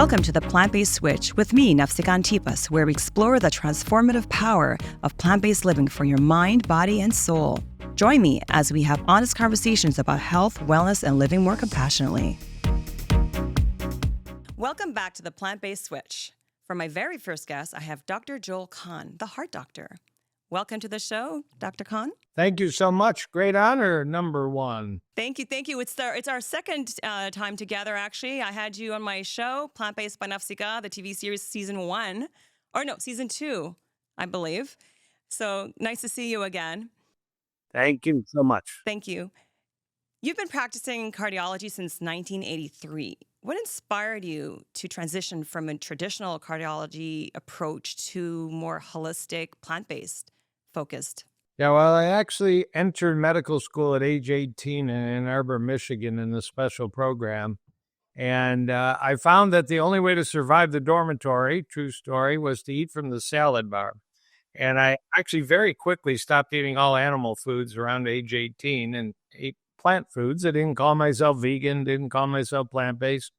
Welcome to the Plant-Based Switch with me, Nafsika Antypas, where we explore the transformative power of plant-based living for your mind, body, and soul. Join me as we have honest conversations about health, wellness, and living more compassionately. Welcome back to the Plant-Based Switch. For my very first guest, I have Dr. Joel Kahn, the heart doctor. Welcome to the show, Dr. Kahn. Thank you so much. Great honor, number one. Thank you. It's our second time together, actually. I had you on my show, Plant-Based by Nafsika, the TV series season 2, I believe. So nice to see you again. Thank you so much. Thank you. You've been practicing cardiology since 1983. What inspired you to transition from a traditional cardiology approach to more holistic, plant-based focused? Yeah, well, I actually entered medical school at age 18 in Ann Arbor, Michigan in the special program. And I found that the only way to survive the dormitory, true story, was to eat from the salad bar. And I actually very quickly stopped eating all animal foods around age 18 and ate plant foods. I didn't call myself vegan, didn't call myself plant-based.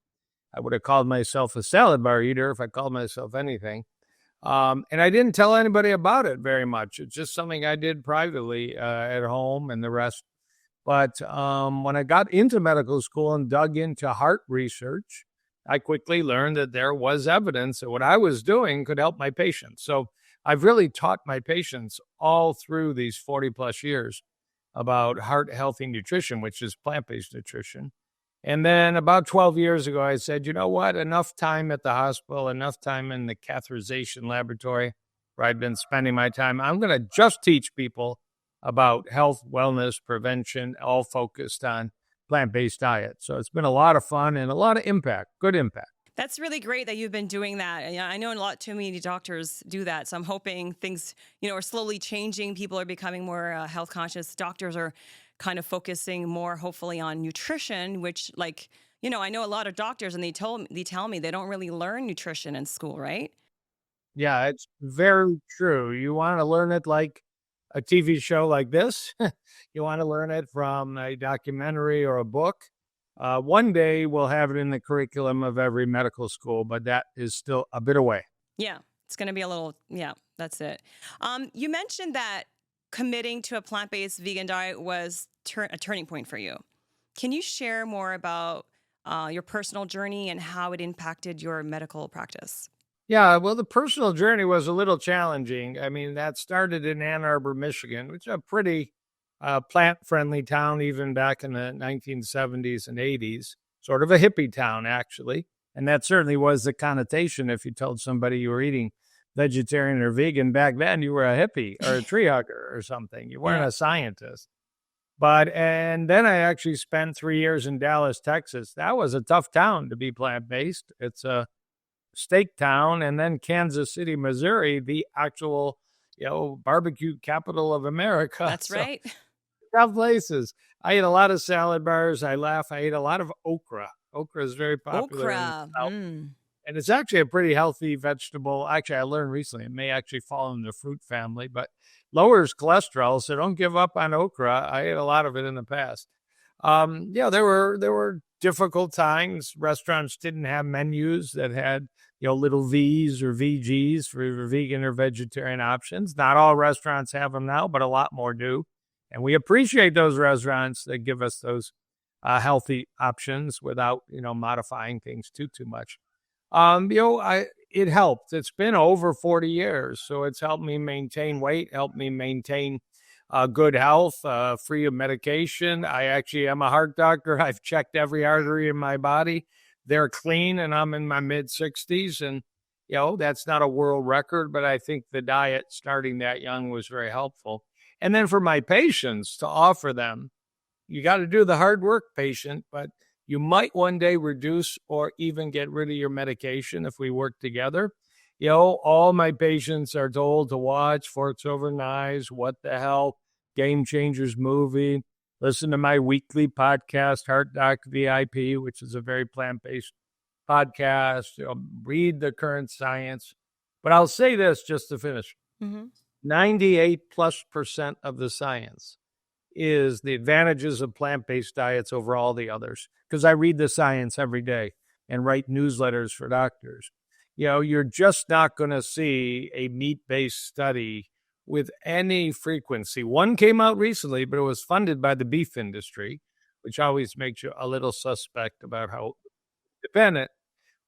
I would have called myself a salad bar eater if I called myself anything. And I didn't tell anybody about it very much. It's just something I did privately at home and the rest. But when I got into medical school and dug into heart research, I quickly learned that there was evidence that what I was doing could help my patients. So I've really taught my patients all through these 40 plus years about heart healthy nutrition, which is plant-based nutrition. And then about 12 years ago, I said, you know what, enough time at the hospital, enough time in the catheterization laboratory where I've been spending my time. I'm going to just teach people about health, wellness, prevention, all focused on plant-based diet. So it's been a lot of fun and a lot of impact, good impact. That's really great that you've been doing that. I know too many doctors do that. So I'm hoping things, are slowly changing. People are becoming more health conscious. Doctors are kind of focusing more, hopefully, on nutrition, which, I know a lot of doctors, and they tell me they don't really learn nutrition in school, right? Yeah, it's very true. You want to learn it like a TV show like this. You want to learn it from a documentary or a book. One day we'll have it in the curriculum of every medical school, but that is still a bit away. Yeah, it's going to be that's it. You mentioned that committing to a plant-based vegan diet was a turning point for you. Can you share more about your personal journey and how it impacted your medical practice? Yeah, well, the personal journey was a little challenging. I mean, that started in Ann Arbor, Michigan, which is a pretty plant-friendly town even back in the 1970s and 80s, sort of a hippie town, actually. And that certainly was the connotation. If you told somebody you were eating vegetarian or vegan back then, you were a hippie or a tree hugger or something. You weren't a scientist. And then I actually spent 3 years in Dallas, Texas. That was a tough town to be plant-based. It's a steak town. And then Kansas City, Missouri, the actual, barbecue capital of America. That's right. Tough places. I ate a lot of salad bars. I ate a lot of okra. Okra is very popular. And it's actually a pretty healthy vegetable. Actually, I learned recently it may actually fall in the fruit family, but lowers cholesterol. So don't give up on okra. I ate a lot of it in the past. There were difficult times. Restaurants didn't have menus that had, little V's or VGs for vegan or vegetarian options. Not all restaurants have them now, but a lot more do. And we appreciate those restaurants that give us those healthy options without, modifying things too much. It helped. It's been over 40 years, so it's helped me maintain weight, helped me maintain good health, free of medication. I actually am a heart doctor. I've checked every artery in my body. They're clean, and I'm in my mid-60s, and, that's not a world record, but I think the diet starting that young was very helpful. And then for my patients to offer them, you got to do the hard work, patient, but you might one day reduce or even get rid of your medication if we work together. All my patients are told to watch Forks Over Knives, What the Hell, Game Changers movie, listen to my weekly podcast, Heart Doc VIP, which is a very plant-based podcast, read the current science. But I'll say this just to finish. 98+% of the science is the advantages of plant-based diets over all the others, because I read the science every day. and write newsletters for doctors. You're just not going to see a meat-based study with any frequency. One came out recently, but it was funded by the beef industry, which always makes you a little suspect about how dependent.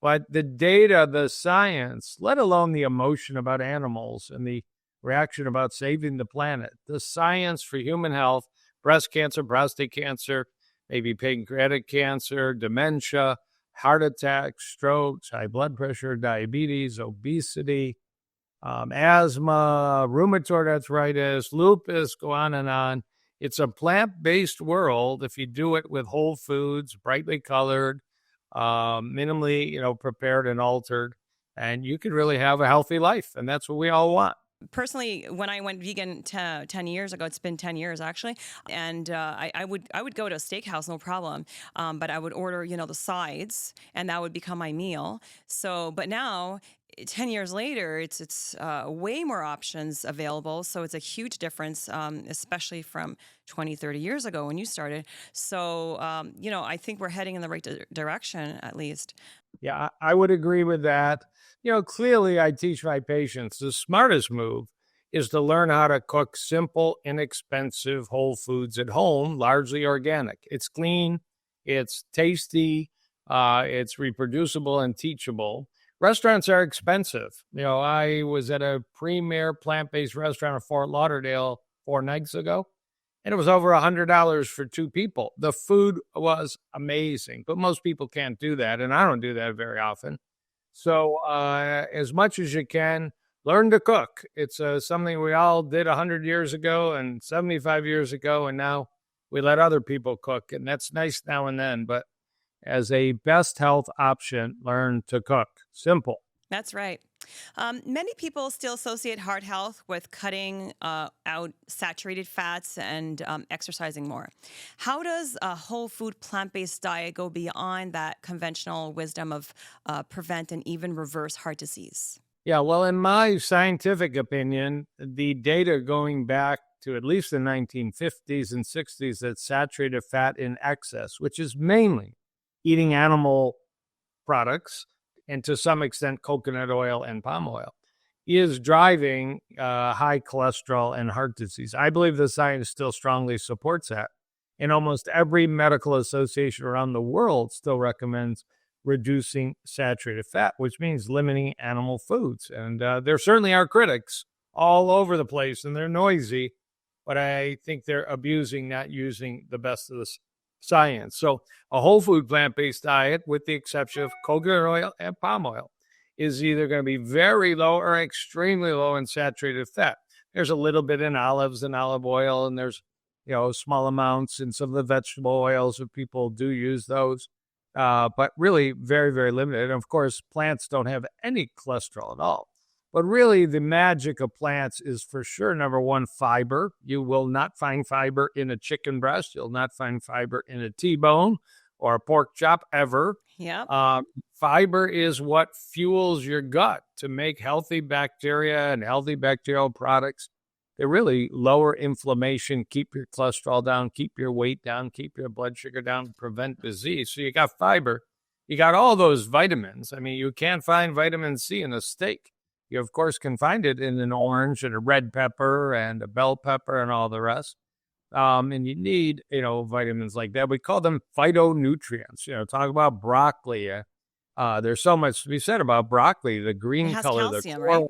But the data, the science, let alone the emotion about animals and the reaction about saving the planet, the science for human health, breast cancer, prostate cancer, maybe pancreatic cancer, dementia, heart attacks, strokes, high blood pressure, diabetes, obesity, asthma, rheumatoid arthritis, lupus, go on and on. It's a plant-based world if you do it with whole foods, brightly colored, minimally, prepared and altered, and you could really have a healthy life, and that's what we all want. Personally, when I went vegan 10 years ago, it's been 10 years actually, and I would go to a steakhouse, no problem, but I would order, the sides, and that would become my meal. So, but now, 10 years later, it's way more options available. So it's a huge difference, especially from 20, 30 years ago when you started. So, I think we're heading in the right direction, at least. Yeah, I would agree with that. Clearly I teach my patients the smartest move is to learn how to cook simple, inexpensive whole foods at home, largely organic. It's clean, it's tasty, it's reproducible and teachable. Restaurants are expensive. I was at a premier plant-based restaurant in Fort Lauderdale 4 nights ago, and it was over $100 for 2 people. The food was amazing, but most people can't do that, and I don't do that very often. So as much as you can, learn to cook. It's something we all did 100 years ago and 75 years ago, and now we let other people cook, and that's nice now and then. But as a best health option, learn to cook. Simple. That's right. Many people still associate heart health with cutting out saturated fats and exercising more. How does a whole food plant-based diet go beyond that conventional wisdom of prevent and even reverse heart disease? Yeah, well, in my scientific opinion, the data going back to at least the 1950s and 60s that saturated fat in excess, which is mainly eating animal products, and to some extent coconut oil and palm oil, is driving high cholesterol and heart disease. I believe the science still strongly supports that. And almost every medical association around the world still recommends reducing saturated fat, which means limiting animal foods. And there certainly are critics all over the place, and they're noisy, but I think they're abusing, not using the best of the science. So a whole food plant-based diet, with the exception of coconut oil and palm oil, is either going to be very low or extremely low in saturated fat. There's a little bit in olives and olive oil, and there's small amounts in some of the vegetable oils if people do use those, but really very, very limited. And of course, plants don't have any cholesterol at all. But really, the magic of plants is for sure, number one, fiber. You will not find fiber in a chicken breast. You'll not find fiber in a T-bone or a pork chop ever. Yeah. Fiber is what fuels your gut to make healthy bacteria and healthy bacterial products. They really lower inflammation, keep your cholesterol down, keep your weight down, keep your blood sugar down, prevent disease. So you got fiber. You got all those vitamins. I mean, you can't find vitamin C in a steak. You, of course, can find it in an orange and a red pepper and a bell pepper and all the rest. And you need, vitamins like that. We call them phytonutrients. Talk about broccoli. There's so much to be said about broccoli, the green color, calcium, the right?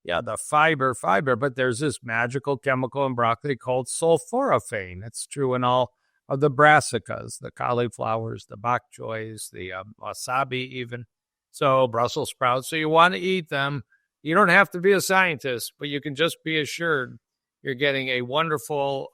Yeah, the fiber. But there's this magical chemical in broccoli called sulforaphane. It's true in all of the brassicas, the cauliflowers, the bok choys, the wasabi even. So Brussels sprouts. So you want to eat them. You don't have to be a scientist, but you can just be assured you're getting a wonderful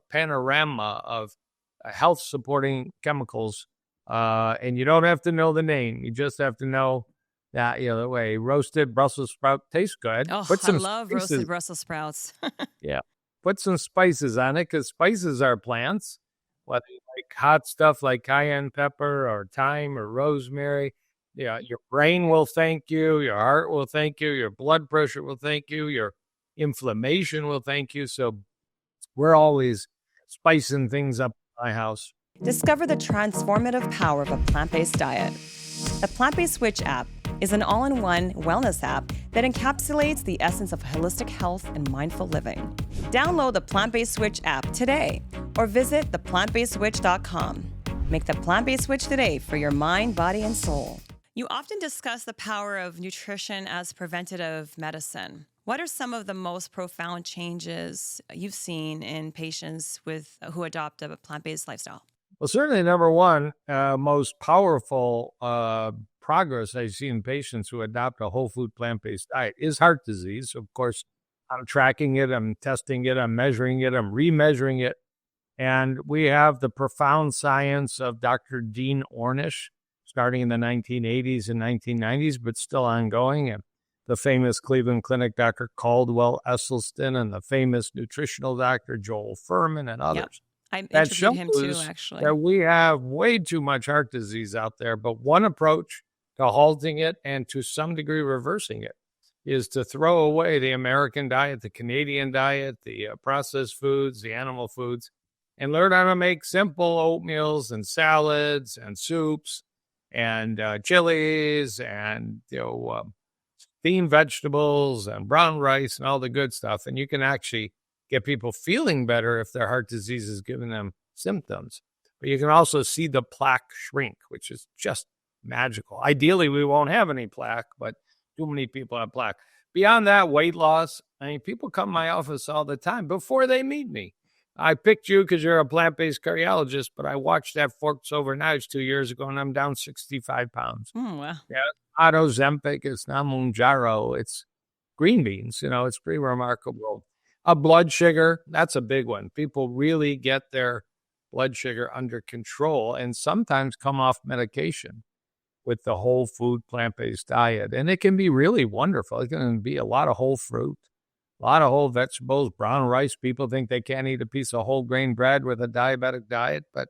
panorama of health-supporting chemicals. And you don't have to know the name. You just have to know that, the way roasted Brussels sprout tastes good. Oh, I love roasted Brussels sprouts. Yeah. Put some spices on it, because spices are plants. Whether you like hot stuff like cayenne pepper or thyme or rosemary, your brain will thank you, your heart will thank you, your blood pressure will thank you, your inflammation will thank you. So we're always spicing things up in my house. Discover the transformative power of a plant-based diet. The Plant-Based Switch app is an all-in-one wellness app that encapsulates the essence of holistic health and mindful living. Download the Plant-Based Switch app today or visit theplantbasedswitch.com. Make the Plant-Based Switch today for your mind, body, and soul. You often discuss the power of nutrition as preventative medicine. What are some of the most profound changes you've seen in patients who adopt a plant-based lifestyle? Well, certainly number one, most powerful progress I see in patients who adopt a whole food plant-based diet is heart disease. Of course, I'm tracking it, I'm testing it, I'm measuring it, I'm remeasuring it. And we have the profound science of Dr. Dean Ornish, starting in the 1980s and 1990s, but still ongoing. And the famous Cleveland Clinic Dr. Caldwell Esselstyn and the famous nutritional doctor Joel Furman and others. Yep. I That interviewed him too, shows actually. that we have way too much heart disease out there. But one approach to halting it and to some degree reversing it is to throw away the American diet, the Canadian diet, the processed foods, the animal foods, and learn how to make simple oatmeals and salads and soups and chilies and steamed vegetables and brown rice and all the good stuff. And you can actually get people feeling better if their heart disease is giving them symptoms. But you can also see the plaque shrink, which is just magical. Ideally, we won't have any plaque, but too many people have plaque. Beyond that, weight loss. I mean, people come to my office all the time before they meet me. I picked you because you're a plant-based cardiologist, but I watched that Forks Over Knives 2 years ago, and I'm down 65 pounds. Wow. Yeah, not Ozempic, it's not Mounjaro, it's green beans. It's pretty remarkable. A blood sugar, that's a big one. People really get their blood sugar under control and sometimes come off medication with the whole food plant-based diet. And it can be really wonderful. It can be a lot of whole fruit, a lot of whole vegetables, brown rice. People think they can't eat a piece of whole grain bread with a diabetic diet, but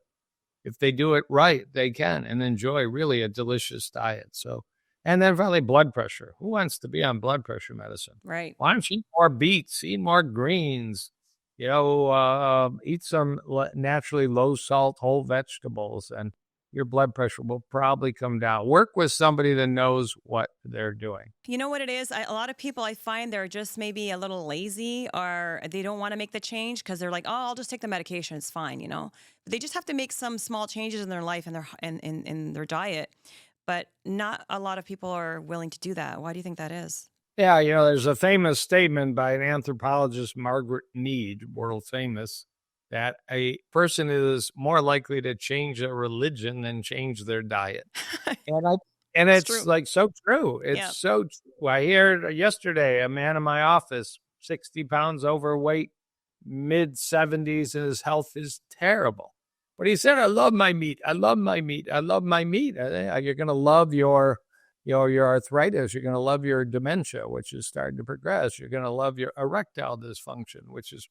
if they do it right, they can and enjoy really a delicious diet. So, and then finally, blood pressure. Who wants to be on blood pressure medicine? Right. Why don't you eat more beets, eat more greens, eat some naturally low salt whole vegetables, and your blood pressure will probably come down. Work with somebody that knows what they're doing. You know what it is? A lot of people, I find they're just maybe a little lazy or they don't want to make the change because they're like, oh, I'll just take the medication. It's fine, But they just have to make some small changes in their life and in their diet. But not a lot of people are willing to do that. Why do you think that is? Yeah, there's a famous statement by an anthropologist, Margaret Mead, world famous, that a person is more likely to change their religion than change their diet. And it's like so true. It's so true. I heard yesterday a man in my office, 60 pounds overweight, mid 70s, and his health is terrible. But he said, I love my meat. I love my meat. I love my meat. You're going to love your arthritis. You're going to love your dementia, which is starting to progress. You're going to love your erectile dysfunction, which is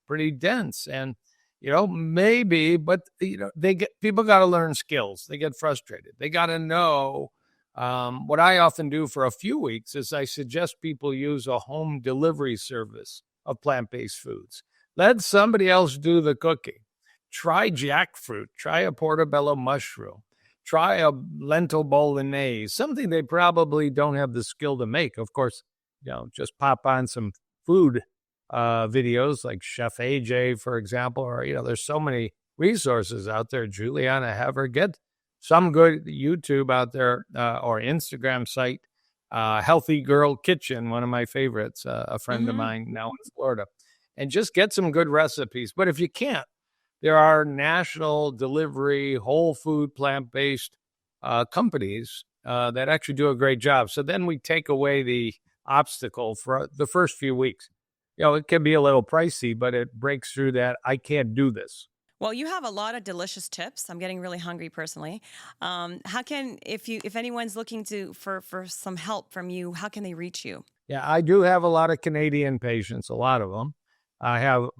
pretty dense. And, maybe, but, people got to learn skills. They get frustrated. They got to know. What I often do for a few weeks is I suggest people use a home delivery service of plant-based foods. Let somebody else do the cooking. Try jackfruit. Try a portobello mushroom. Try a lentil bolognese, something they probably don't have the skill to make. Of course, just pop on some food videos like Chef AJ, for example, or, there's so many resources out there. Juliana Hever, get some good YouTube out there or Instagram site. Healthy Girl Kitchen, one of my favorites, a friend of mine now in Florida. And just get some good recipes. But if you can't, there are national delivery, whole food, plant-based companies that actually do a great job. So then we take away the obstacle for the first few weeks. It can be a little pricey, but it breaks through that I can't do this. Well, you have a lot of delicious tips. I'm getting really hungry personally. How can, if anyone's looking for some help from you, how can they reach you? Yeah, I do have a lot of Canadian patients, a lot of them. I have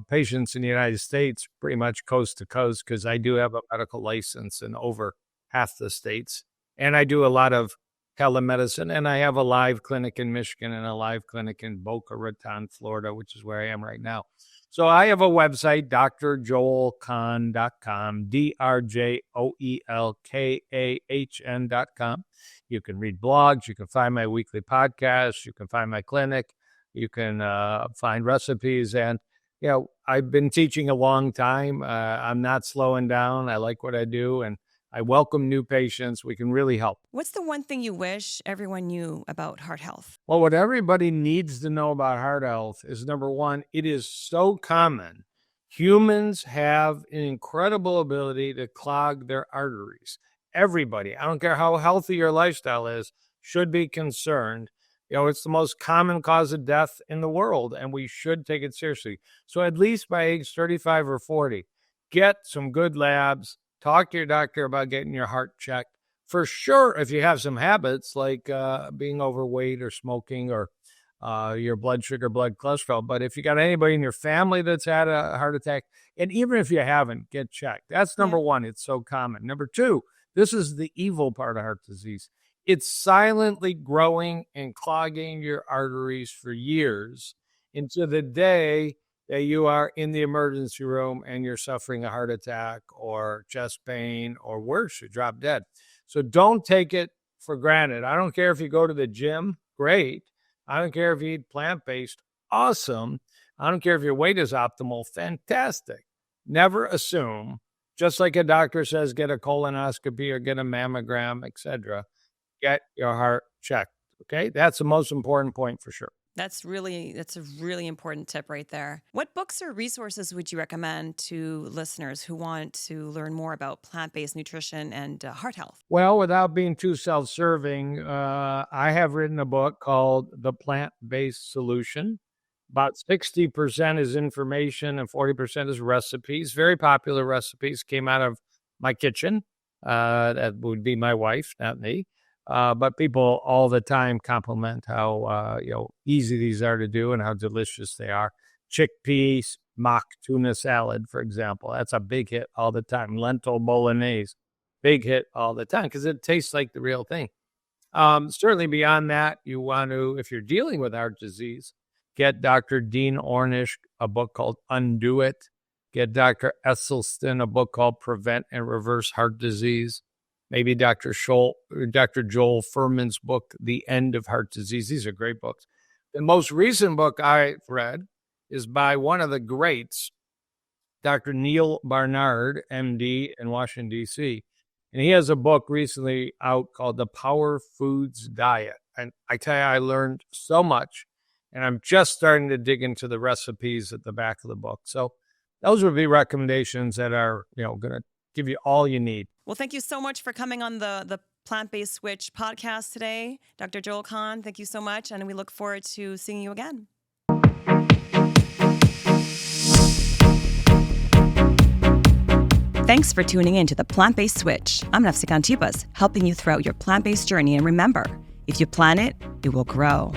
patients in the United States pretty much coast to coast because I do have a medical license in over half the states. And I do a lot of telemedicine, and I have a live clinic in Michigan and a live clinic in Boca Raton, Florida, which is where I am right now. So I have a website, drjoelkahn.com, drjoelkahn.com. You can read blogs. You can find my weekly podcasts. You can find my clinic. You can find recipes. And, I've been teaching a long time. I'm not slowing down. I like what I do. And I welcome new patients. We can really help. What's the one thing you wish everyone knew about heart health? Well, what everybody needs to know about heart health is, number one, it is so common. Humans have an incredible ability to clog their arteries. Everybody, I don't care how healthy your lifestyle is, should be concerned. It's the most common cause of death in the world, and we should take it seriously. So at least by age 35 or 40, get some good labs. Talk to your doctor about getting your heart checked. For sure, if you have some habits like being overweight or smoking or your blood sugar, blood cholesterol. But if you got anybody in your family that's had a heart attack, and even if you haven't, get checked. That's number one. It's so common. Number two, this is the evil part of heart disease. It's silently growing and clogging your arteries for years into the day that you are in the emergency room and you're suffering a heart attack or chest pain or worse, you drop dead. So don't take it for granted. I don't care if you go to the gym, great. I don't care if you eat plant-based, awesome. I don't care if your weight is optimal, fantastic. Never assume, just like a doctor says, get a colonoscopy or get a mammogram, etc. Get your heart checked, okay? That's the most important point for sure. That's a really important tip right there. What books or resources would you recommend to listeners who want to learn more about plant-based nutrition and heart health? Well, without being too self-serving, I have written a book called The Plant-Based Solution. About 60% is information and 40% is recipes. Very popular recipes came out of my kitchen. That would be my wife, not me. But people all the time compliment how easy these are to do and how delicious they are. Chickpeas mock tuna salad, for example, that's a big hit all the time. Lentil bolognese, big hit all the time because it tastes like the real thing. Certainly beyond that, you want to, if you're dealing with heart disease, get Dr. Dean Ornish a book called Undo It. Get Dr. Esselstyn a book called Prevent and Reverse Heart Disease. Maybe Dr. Joel Fuhrman's book, The End of Heart Disease. These are great books. The most recent book I've read is by one of the greats, Dr. Neil Barnard, MD, in Washington, D.C. And he has a book recently out called The Power Foods Diet. And I tell you, I learned so much. And I'm just starting to dig into the recipes at the back of the book. So those would be recommendations that are, going to give you all you need. Well, thank you so much for coming on the Plant-Based Switch podcast today. Dr. Joel Kahn, thank you so much. And we look forward to seeing you again. Thanks for tuning in to the Plant-Based Switch. I'm Nafsika Antypas, helping you throughout your plant-based journey. And remember, if you plant it, it will grow.